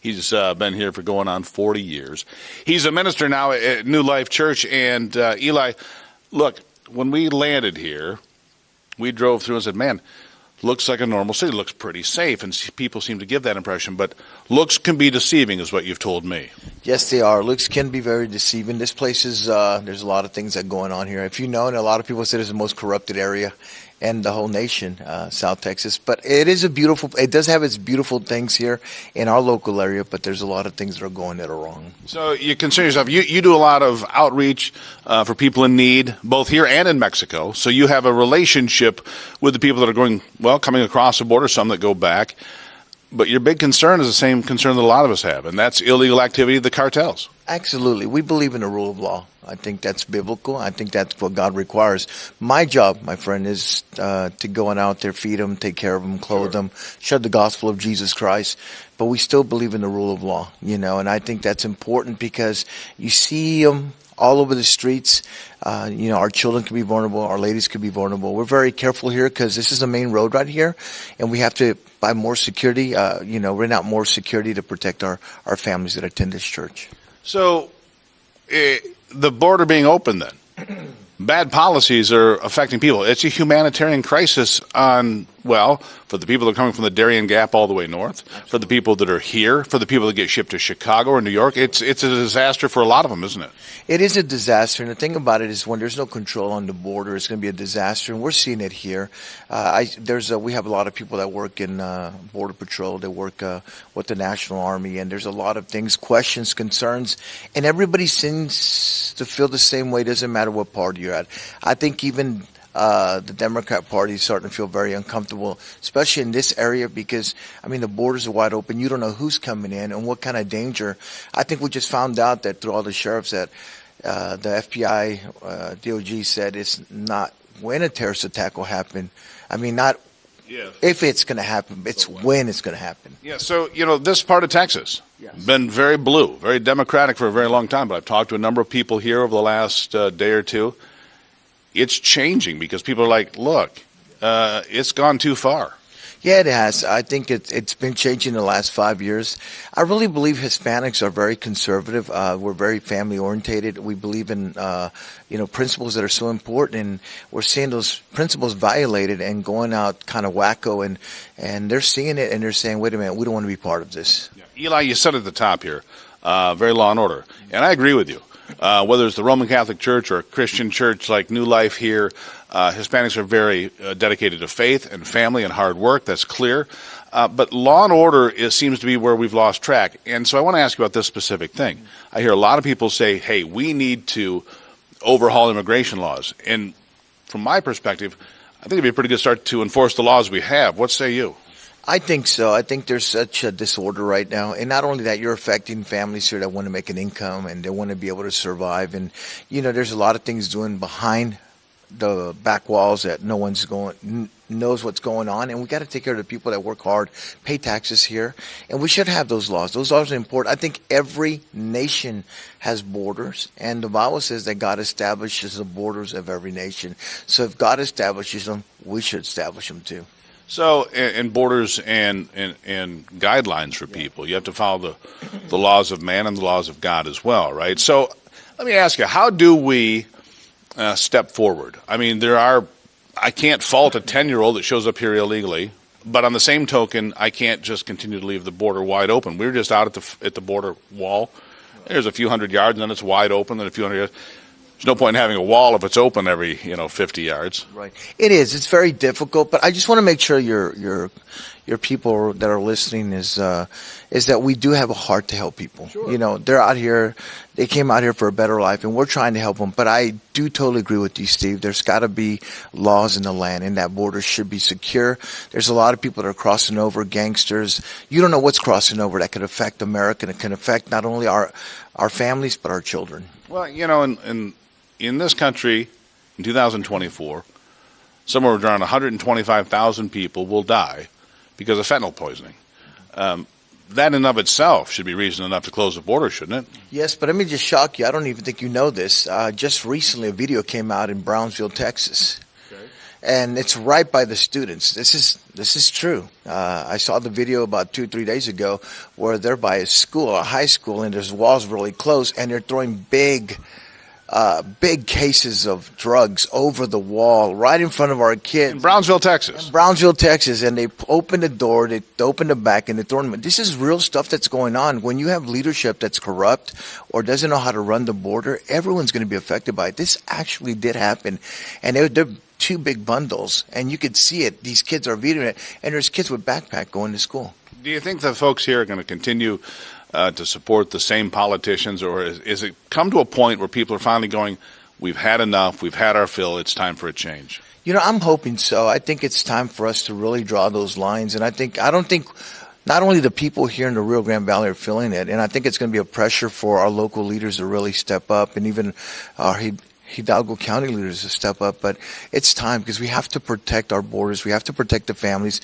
He's been here for going on 40 years. He's a minister now at New Life Church. And Eli, look, when we landed here, we drove through and said, man, looks like a normal city, looks pretty safe, and people seem to give that impression, but looks can be deceiving is what you've told me. Yes, they are. Looks can be very deceiving. This place is, there's a lot of things that are going on here. If you know, and a lot of people say it's the most corrupted area in the whole nation, South Texas, but it does have its beautiful things here in our local area, but there's a lot of things that are going that are wrong. So you consider yourself, you do a lot of outreach for people in need, both here and in Mexico. So you have a relationship with the people that are coming across the border, some that go back. But your big concern is the same concern that a lot of us have, and that's illegal activity of the cartels. Absolutely. We believe in the rule of law. I think that's biblical. I think that's what God requires. My job, my friend, is to go out there, feed them, take care of them, clothe them, share the gospel of Jesus Christ. But we still believe in the rule of law, and I think that's important because you see them all over the streets. Our children can be vulnerable. Our ladies can be vulnerable. We're very careful here because this is the main road right here, and we have to buy more security, rent out more security to protect our families that attend this church. So the border being open then, bad policies are affecting people. It's a humanitarian crisis for the people that are coming from the Darien Gap all the way north, Absolutely. For the people that are here, for the people that get shipped to Chicago or New York. It's a disaster for a lot of them, isn't it? It is a disaster, and the thing about it is when there's no control on the border, it's going to be a disaster, and we're seeing it here. We have a lot of people that work in Border Patrol. They work with the National Army, and there's a lot of things, questions, concerns, and everybody seems to feel the same way. It doesn't matter what party you're at. I think even the Democrat Party is starting to feel very uncomfortable, especially in this area because, the borders are wide open. You don't know who's coming in and what kind of danger. I think we just found out that through all the sheriffs that the FBI, DOG said it's not when a terrorist attack will happen. Not if it's going to happen, it's when it's going to happen. Yeah, so, this part of Texas, been very blue, very Democratic for a very long time, but I've talked to a number of people here over the last day or two. It's changing because people are like, look, it's gone too far. Yeah, it has. I think it's been changing the last 5 years. I really believe Hispanics are very conservative. We're very family orientated. We believe in principles that are so important, and we're seeing those principles violated and going out kind of wacko, and they're seeing it and they're saying, wait a minute, we don't want to be part of this. Yeah. Eli, you said at the top here, very law and order, and I agree with you. Whether it's the Roman Catholic Church or a Christian church like New Life here, Hispanics are very dedicated to faith and family and hard work. That's clear. But law and order seems to be where we've lost track. And so I want to ask you about this specific thing. I hear a lot of people say, hey, we need to overhaul immigration laws. And from my perspective, I think it'd be a pretty good start to enforce the laws we have. What say you? I think so. I think there's such a disorder right now. And not only that, you're affecting families here that want to make an income and they want to be able to survive. And, there's a lot of things doing behind the back walls that no one's knows what's going on. And we got to take care of the people that work hard, pay taxes here. And we should have those laws. Those laws are important. I think every nation has borders. And the Bible says that God establishes the borders of every nation. So if God establishes them, we should establish them too. So, in borders and guidelines for people, you have to follow the laws of man and the laws of God as well, right? So, let me ask you, how do we step forward? I can't fault a 10-year-old that shows up here illegally, but on the same token, I can't just continue to leave the border wide open. We were just out at the border wall. There's a few hundred yards, and then it's wide open, then a few hundred yards. There's no point in having a wall if it's open every 50 yards. Right. It is. It's very difficult, but I just want to make sure your people that are listening is that we do have a heart to help people. Sure. They're out here. They came out here for a better life, and we're trying to help them. But I do totally agree with you, Steve. There's got to be laws in the land, and that border should be secure. There's a lot of people that are crossing over, gangsters. You don't know what's crossing over that could affect America, and it can affect not only our families but our children. Well, in this country, in 2024, somewhere around 125,000 people will die because of fentanyl poisoning. That in and of itself should be reason enough to close the border, shouldn't it? Yes, but let me just shock you. I don't even think you know this. Just recently, a video came out in Brownsville, Texas. Okay. and it's right by the students. This is true. I saw the video about 2-3 days ago where they're by a school, a high school, and there's walls really close, and they're throwing big cases of drugs over the wall right in front of our kids. In Brownsville, Texas. And they open the door, they open the back, and they throw them. This is real stuff that's going on. When you have leadership that's corrupt or doesn't know how to run the border, everyone's going to be affected by it. This actually did happen, and they're two big bundles, and you could see it. These kids are videoing it, and there's kids with backpack going to school. Do you think the folks here are going to continue to support the same politicians, or is it come to a point where people are finally going, we've had enough, we've had our fill, it's time for a change? I'm hoping so. I think it's time for us to really draw those lines, and I don't think not only the people here in the Rio Grande Valley are feeling it, and I think it's going to be a pressure for our local leaders to really step up, and even our Hidalgo County leaders to step up. But it's time, because we have to protect our borders. We have to protect the families.